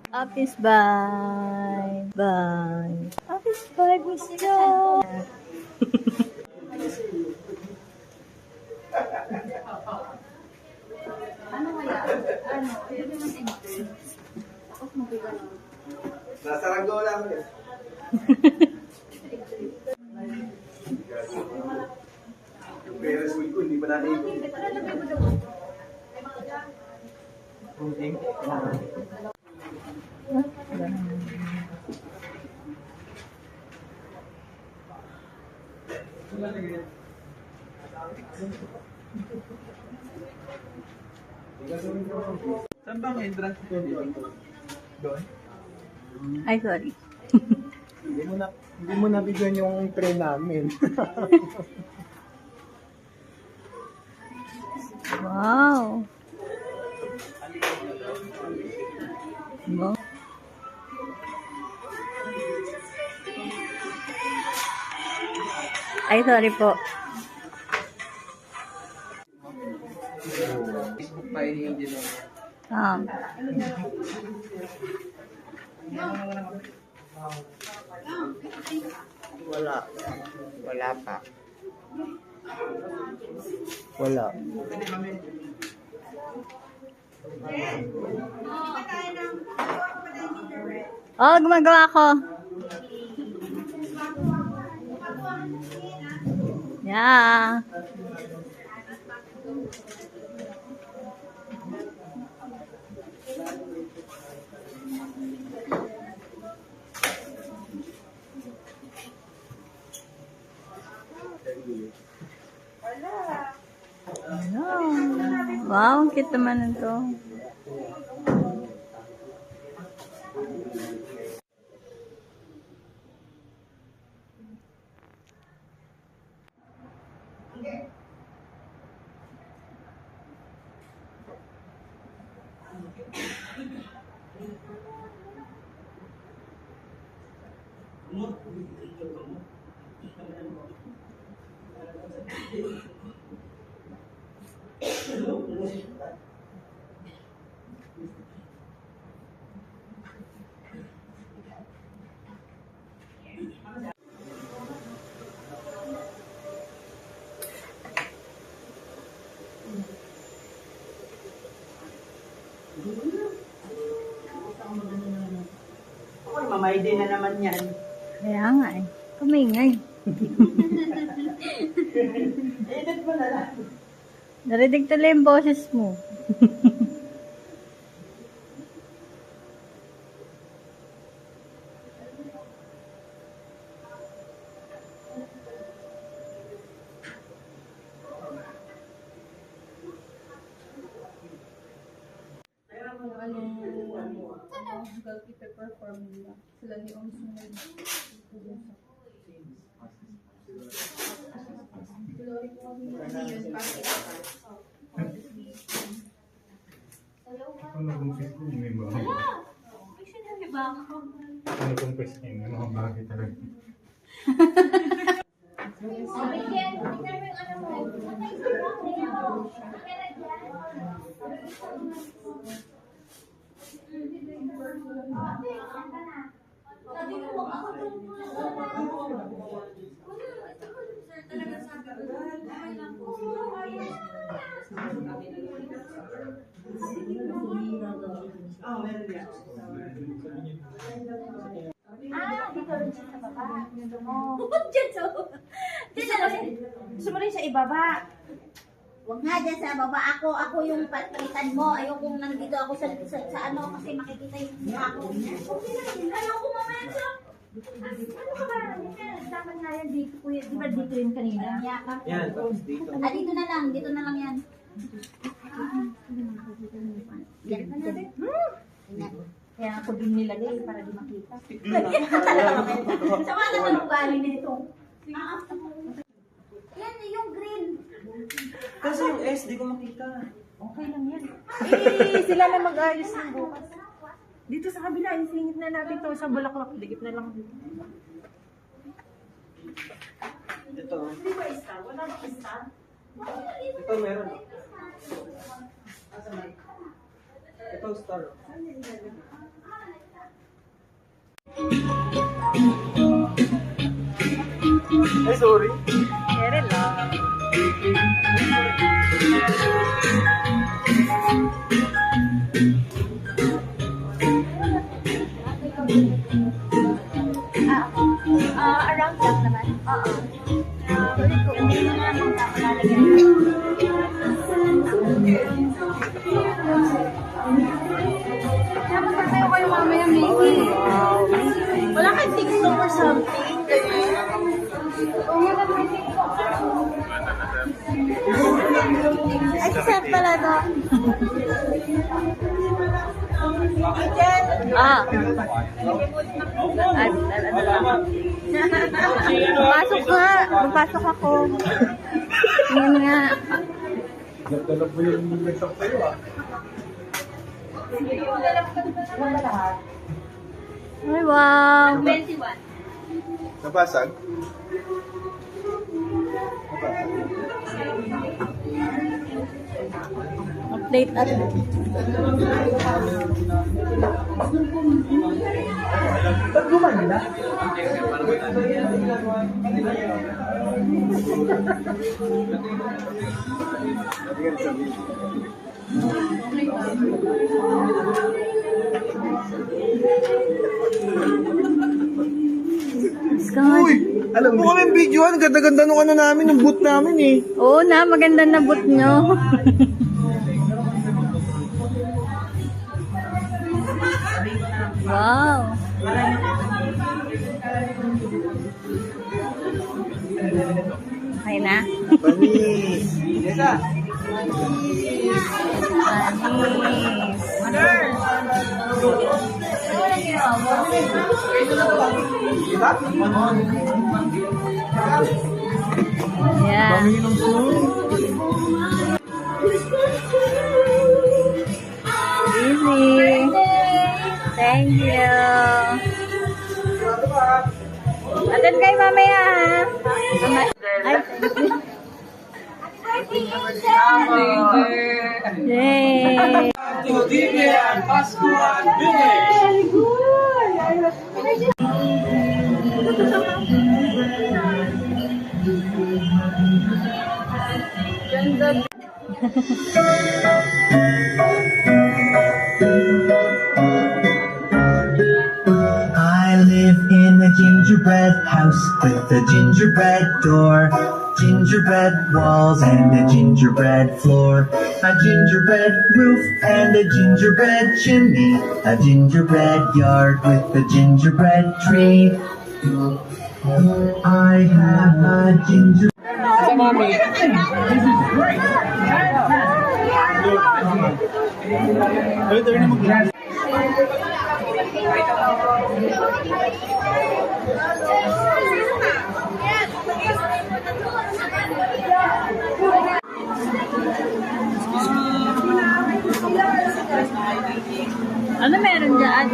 Office bye. Bye. Office bye, Miss Jo. Ano kaya? Ano? Pwede naman i-box. Tapos magigano. Nasaranggo lang yun. Yung Ferris wheel ko, hindi pa natin ito. Puding? Saan ba ang entrance ko dito? Doon? Ay, sorry. Hindi mo nabigyan yung tray namin. Wow. Wow. Ay, sorry po. Facebook pa yung din. Wala. Wala pa. Wala. Oh, gumagawa ako. Yeah. Wow, ang cute naman ito. Ako, mamayday na naman yan. Kaya nga eh. Kumingay. Edit mo na lang. Narinig tuloy yung boses mo. Goalkeeper perform nila. Sila ni Ong Sunod. Ano kung face ko may bago? Ano kung face ko may mga bagay talaga? Dito rin siya sa baba. Gusto mo rin sa ibaba. Huwag nga dyan sa baba. Ako yung palitan mo. Ayokong nandito ako sa ano kasi makikita yung mukha ko. Ayoko mamaya siya. Ano ka ba? Dapat nga yan dito, kuya. Di ba dito rin kanina? Yan, tapos dito. Dito na lang. Dito na lang yan. Yan. Yan. Kaya ako din nilagay para di makita. Sama naman ang ugali nito. Yan, yung green. Kasi yung S, di ko makita. Okay lang yan. Eh, sila na mag-ayos ng bukas. Dito sa kabila, isingit na natin to sa bulaklak. Digit na lang. Ito. Di ba star? Wala ba star? Ito meron. Ito star. Ay, sorry. Kere lang. Around lang naman. Oo. Ulit ko. Hindi mo naman makakalagyan. Dapat tayo kayo mamaya, Mickey. Wala kang TikTok or something. Ay, saan pala to? Ah. Ay, ano lang. Pasok nga. Papasok ako. Yan nga. Nagdalap mo yung nagsak sa'yo ah. Ay, wow. 21. Nabasag? Update at Ba't gumanda? Uy! Alam mo kami video, ang ganda-ganda nung ano namin, ng boot namin eh. Oo na, maganda na boot nyo. Wow. Okay na? Panis! Yesa! Panis. Yeah. Pamingin ng snow. Easy. Thank you. Attend kayo mamaya, ha? Ay. Yay! I live in a gingerbread house with a gingerbread door, gingerbread walls and a gingerbread floor, a gingerbread roof and a gingerbread chimney, a gingerbread yard with a gingerbread tree. I have a gingerbread. Ano meron dyan?